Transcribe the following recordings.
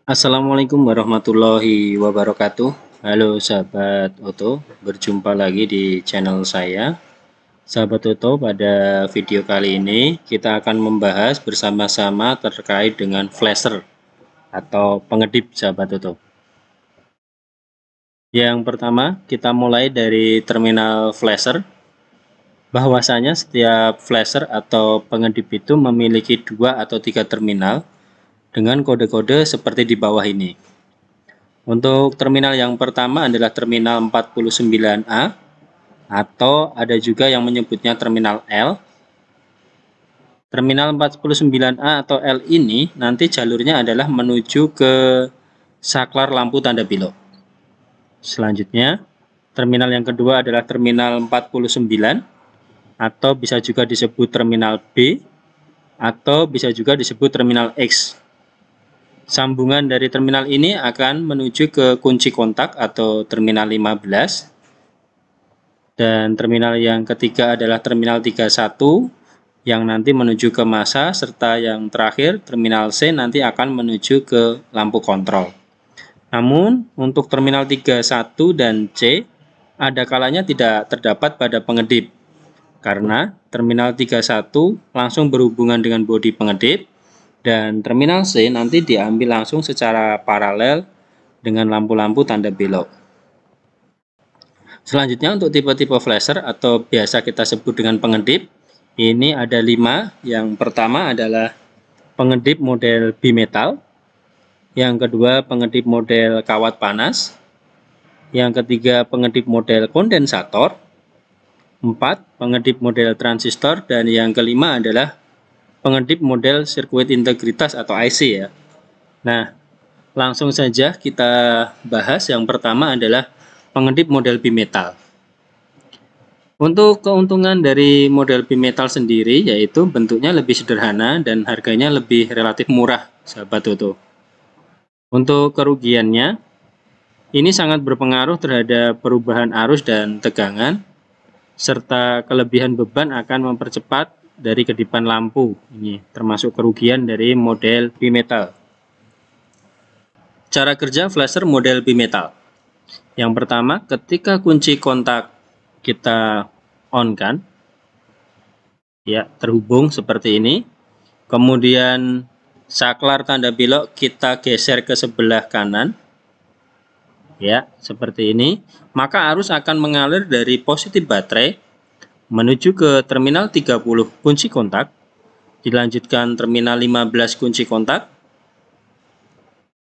Assalamualaikum warahmatullahi wabarakatuh. Halo sahabat Oto, berjumpa lagi di channel saya. Sahabat Oto, pada video kali ini kita akan membahas bersama-sama terkait dengan flasher atau pengedip sahabat Oto. Yang pertama, kita mulai dari terminal flasher. Bahwasanya setiap flasher atau pengedip itu memiliki 2 atau 3 terminal dengan kode-kode seperti di bawah ini. Untuk terminal yang pertama adalah terminal 49A atau ada juga yang menyebutnya terminal L. Terminal 49A atau L ini nanti jalurnya adalah menuju ke saklar lampu tanda belok. Selanjutnya, terminal yang kedua adalah terminal 49 atau bisa juga disebut terminal B atau bisa juga disebut terminal X. Sambungan dari terminal ini akan menuju ke kunci kontak atau terminal 15. Dan terminal yang ketiga adalah terminal 31 yang nanti menuju ke masa, serta yang terakhir terminal C nanti akan menuju ke lampu kontrol. Namun untuk terminal 31 dan C ada kalanya tidak terdapat pada pengedip karena terminal 31 langsung berhubungan dengan bodi pengedip dan terminal C nanti diambil langsung secara paralel dengan lampu-lampu tanda belok. Selanjutnya untuk tipe-tipe flasher atau biasa kita sebut dengan pengedip, ini ada 5. Yang pertama adalah pengedip model bimetal, yang kedua pengedip model kawat panas, yang ketiga pengedip model kondensator, 4 pengedip model transistor, dan yang kelima adalah pengedip model sirkuit integritas atau IC ya. Nah, langsung saja kita bahas. Yang pertama adalah pengedip model bimetal. Untuk keuntungan dari model bimetal sendiri yaitu bentuknya lebih sederhana dan harganya lebih relatif murah, sahabat Toto. Untuk kerugiannya, ini sangat berpengaruh terhadap perubahan arus dan tegangan, serta kelebihan beban akan mempercepat dari kedipan lampu. Ini termasuk kerugian dari model bimetal. Cara kerja flasher model bimetal. Yang pertama, ketika kunci kontak kita on kan, ya, terhubung seperti ini. Kemudian saklar tanda belok kita geser ke sebelah kanan, ya, seperti ini. Maka arus akan mengalir dari positif baterai menuju ke terminal 30 kunci kontak, dilanjutkan terminal 15 kunci kontak,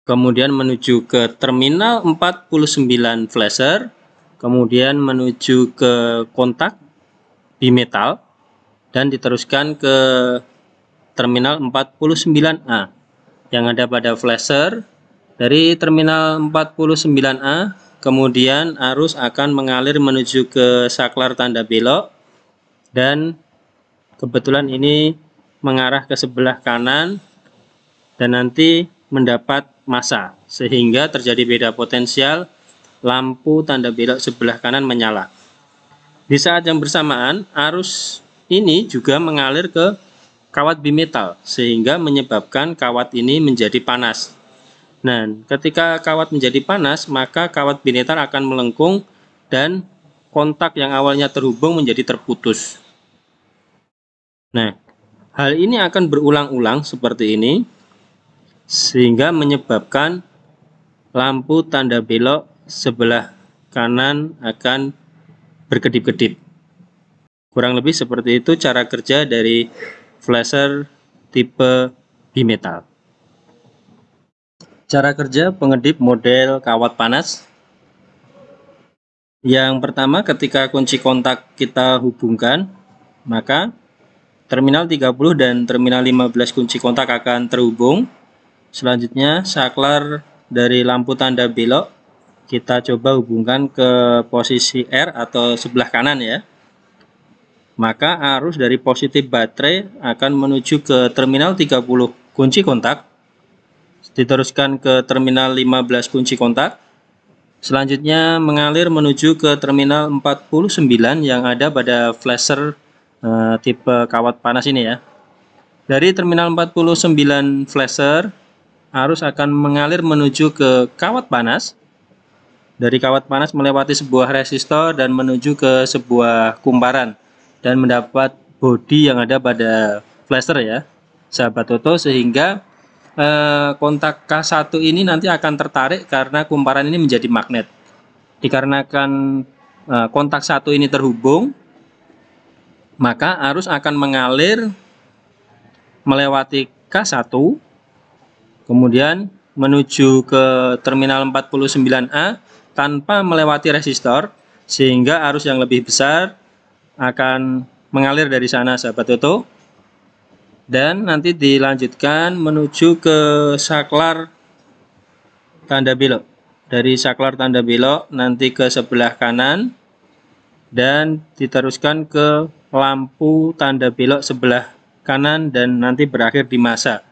kemudian menuju ke terminal 49 flasher, kemudian menuju ke kontak bimetal, dan diteruskan ke terminal 49A yang ada pada flasher. Dari terminal 49A kemudian arus akan mengalir menuju ke saklar tanda belok, dan kebetulan ini mengarah ke sebelah kanan dan nanti mendapat massa sehingga terjadi beda potensial, lampu tanda belok sebelah kanan menyala. Di saat yang bersamaan arus ini juga mengalir ke kawat bimetal sehingga menyebabkan kawat ini menjadi panas. Nah, ketika kawat menjadi panas, maka kawat bimetal akan melengkung dan kontak yang awalnya terhubung menjadi terputus. Nah, hal ini akan berulang-ulang seperti ini sehingga menyebabkan lampu tanda belok sebelah kanan akan berkedip-kedip. Kurang lebih seperti itu cara kerja dari flasher tipe bimetal. Cara kerja pengedip model kawat panas. Yang pertama, ketika kunci kontak kita hubungkan, maka terminal 30 dan terminal 15 kunci kontak akan terhubung. Selanjutnya, saklar dari lampu tanda belok kita coba hubungkan ke posisi R atau sebelah kanan ya. Maka arus dari positif baterai akan menuju ke terminal 30 kunci kontak, diteruskan ke terminal 15 kunci kontak, selanjutnya mengalir menuju ke terminal 49 yang ada pada flasher tipe kawat panas ini ya. Dari terminal 49 flasher arus akan mengalir menuju ke kawat panas. Dari kawat panas melewati sebuah resistor dan menuju ke sebuah kumparan dan mendapat bodi yang ada pada flasher ya, sahabat Toto, sehingga kontak K1 ini nanti akan tertarik karena kumparan ini menjadi magnet. Dikarenakan kontak satu ini terhubung, maka arus akan mengalir melewati K1, kemudian menuju ke terminal 49A tanpa melewati resistor, sehingga arus yang lebih besar akan mengalir dari sana, sahabat Toto, dan nanti dilanjutkan menuju ke saklar tanda belok. Dari saklar tanda belok nanti ke sebelah kanan dan diteruskan ke lampu tanda belok sebelah kanan dan nanti berakhir di masa.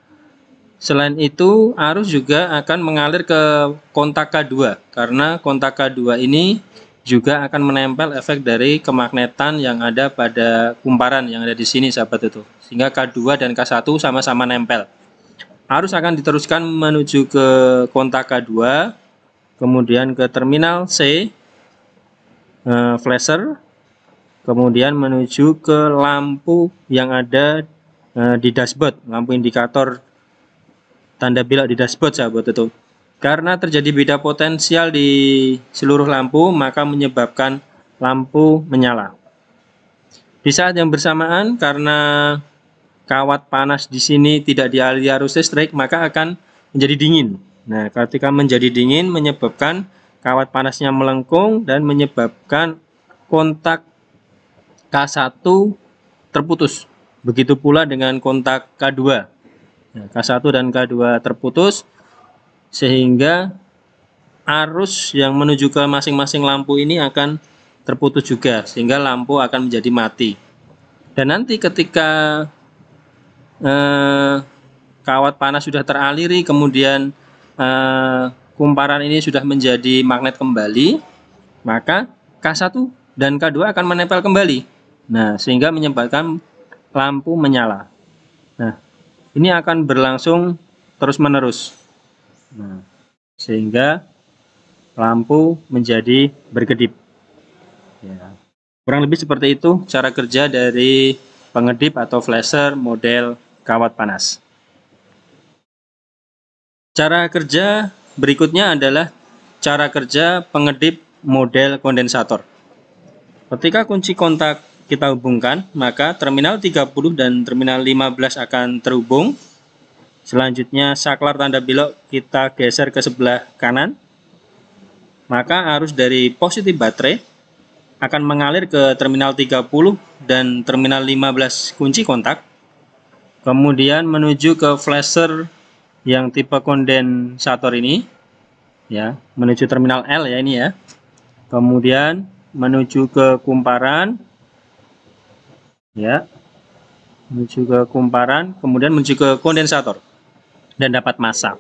Selain itu, arus juga akan mengalir ke kontak K2 karena kontak K2 ini juga akan menempel efek dari kemagnetan yang ada pada kumparan yang ada di sini, sahabat itu. Sehingga K2 dan K1 sama-sama nempel. Arus akan diteruskan menuju ke kontak K2, kemudian ke terminal C, flasher, kemudian menuju ke lampu yang ada di dashboard, lampu indikator tanda belok di dashboard, sahabat itu. Karena terjadi beda potensial di seluruh lampu, maka menyebabkan lampu menyala. Di saat yang bersamaan, karena kawat panas di sini tidak dialiri arus listrik, maka akan menjadi dingin. Nah, ketika menjadi dingin menyebabkan kawat panasnya melengkung dan menyebabkan kontak K1 terputus. Begitu pula dengan kontak K2. Nah, K1 dan K2 terputus sehingga arus yang menuju ke masing-masing lampu ini akan terputus juga, sehingga lampu akan menjadi mati. Dan nanti ketika kawat panas sudah teraliri, kemudian kumparan ini sudah menjadi magnet kembali, maka K1 dan K2 akan menempel kembali. Nah, sehingga menyebabkan lampu menyala. Nah, ini akan berlangsung terus-menerus. Nah, sehingga lampu menjadi berkedip. Ya. Kurang lebih seperti itu cara kerja dari pengedip atau flasher model kawat panas. Cara kerja berikutnya adalah cara kerja pengedip model kondensator. Ketika kunci kontak kita hubungkan, maka terminal 30 dan terminal 15 akan terhubung. Selanjutnya saklar tanda belok kita geser ke sebelah kanan, maka arus dari positif baterai akan mengalir ke terminal 30 dan terminal 15 kunci kontak, kemudian menuju ke flasher yang tipe kondensator ini, ya, menuju terminal L ya ini ya, kemudian menuju ke kumparan, ya, menuju ke kumparan, kemudian menuju ke kondensator dan dapat massa.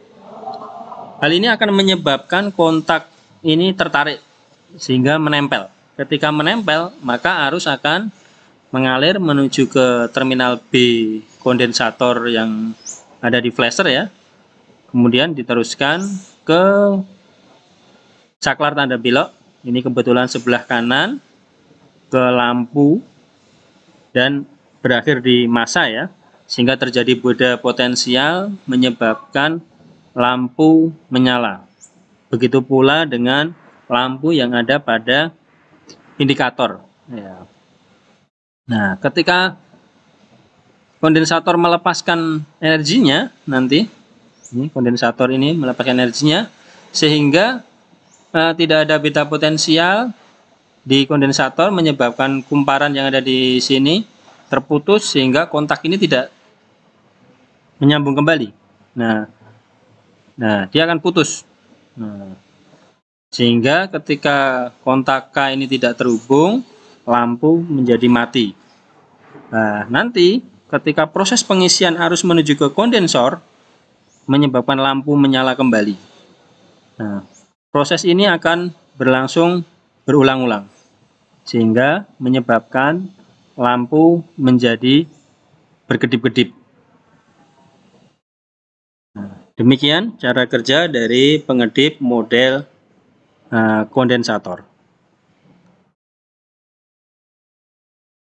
Hal ini akan menyebabkan kontak ini tertarik sehingga menempel. Ketika menempel, maka arus akan mengalir menuju ke terminal B kondensator yang ada di flasher ya. Kemudian diteruskan ke saklar tanda belok. Ini kebetulan sebelah kanan ke lampu dan berakhir di massa ya. Sehingga terjadi beda potensial menyebabkan lampu menyala. Begitu pula dengan lampu yang ada pada indikator. Ya. Nah, ketika kondensator melepaskan energinya nanti, ini kondensator ini melepaskan energinya, sehingga tidak ada beda potensial di kondensator menyebabkan kumparan yang ada di sini terputus sehingga kontak ini tidak menyambung kembali. Nah, dia akan putus. Nah, sehingga ketika kontak K ini tidak terhubung, lampu menjadi mati. Nah, nanti ketika proses pengisian arus menuju ke kondensor menyebabkan lampu menyala kembali. Nah, proses ini akan berlangsung berulang-ulang sehingga menyebabkan lampu menjadi berkedip-kedip. Nah, Demikian cara kerja dari pengedip model kondensator.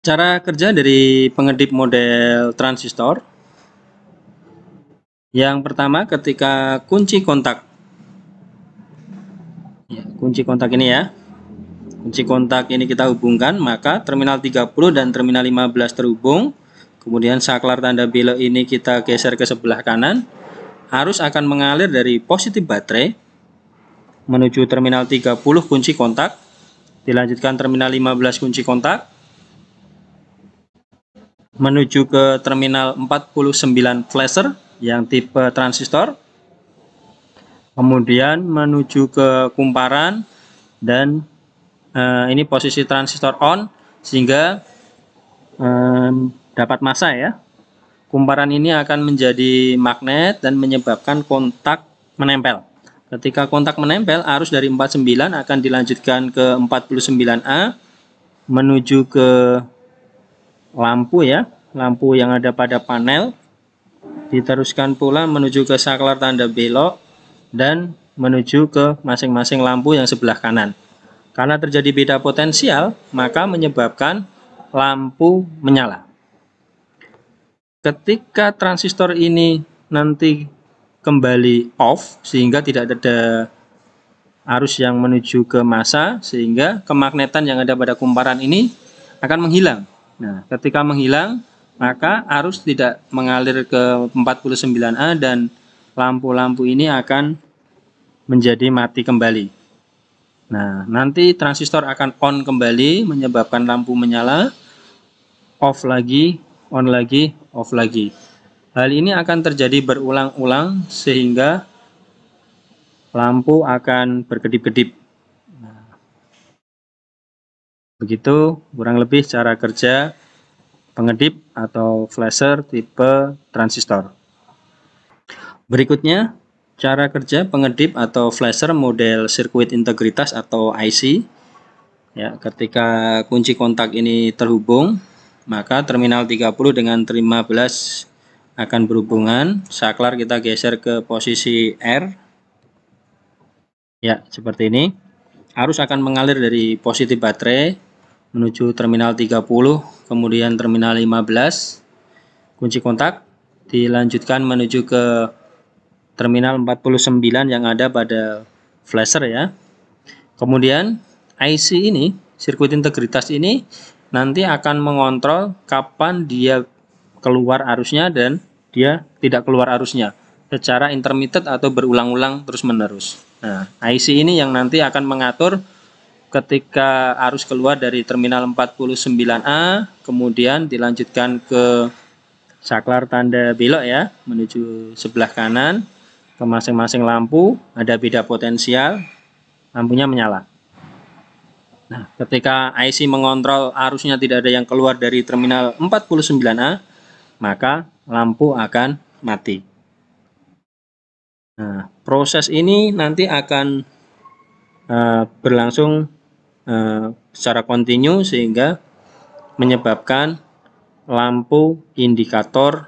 Cara kerja dari pengedip model transistor. Yang pertama, ketika kunci kontak, kunci kontak ini ya, kunci kontak ini kita hubungkan, maka terminal 30 dan terminal 15 terhubung. Kemudian saklar tanda belok ini kita geser ke sebelah kanan. Arus akan mengalir dari positif baterai menuju terminal 30 kunci kontak, dilanjutkan terminal 15 kunci kontak, menuju ke terminal 49 flasher yang tipe transistor, kemudian menuju ke kumparan, dan ini posisi transistor on sehingga dapat massa ya. Kumparan ini akan menjadi magnet dan menyebabkan kontak menempel. Ketika kontak menempel, arus dari 49 akan dilanjutkan ke 49A menuju ke lampu ya, lampu yang ada pada panel, diteruskan pula menuju ke saklar tanda belok dan menuju ke masing-masing lampu yang sebelah kanan. Karena terjadi beda potensial, maka menyebabkan lampu menyala. Ketika transistor ini nanti kembali off sehingga tidak ada arus yang menuju ke massa, sehingga kemagnetan yang ada pada kumparan ini akan menghilang. Nah, ketika menghilang, maka arus tidak mengalir ke 49A dan lampu-lampu ini akan menjadi mati kembali. Nah, nanti transistor akan on kembali menyebabkan lampu menyala, off lagi, on lagi, off lagi. Hal ini akan terjadi berulang-ulang sehingga lampu akan berkedip-kedip. Nah, begitu kurang lebih cara kerja pengedip atau flasher tipe transistor. Berikutnya, cara kerja pengedip atau flasher model sirkuit integritas atau IC. Ya, ketika kunci kontak ini terhubung, maka terminal 30 dengan 15 akan berhubungan. Saklar kita geser ke posisi R. Ya, seperti ini. Arus akan mengalir dari positif baterai menuju terminal 30, kemudian terminal 15, kunci kontak, dilanjutkan menuju ke terminal 49 yang ada pada flasher ya. Kemudian IC ini, sirkuit integritas ini nanti akan mengontrol kapan dia keluar arusnya dan dia tidak keluar arusnya secara intermittent atau berulang-ulang terus-menerus. Nah, IC ini yang nanti akan mengatur ketika arus keluar dari terminal 49A, kemudian dilanjutkan ke saklar tanda belok ya, menuju sebelah kanan, ke masing-masing lampu, ada beda potensial, lampunya menyala. Nah, ketika IC mengontrol arusnya tidak ada yang keluar dari terminal 49A, maka lampu akan mati. Nah, proses ini nanti akan berlangsung secara kontinu sehingga menyebabkan lampu indikator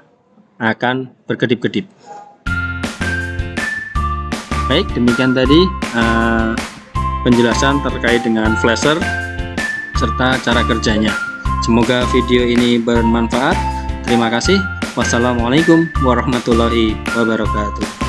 akan berkedip-kedip. Baik, demikian tadi penjelasan terkait dengan flasher serta cara kerjanya. Semoga video ini bermanfaat. Terima kasih. Wassalamualaikum warahmatullahi wabarakatuh.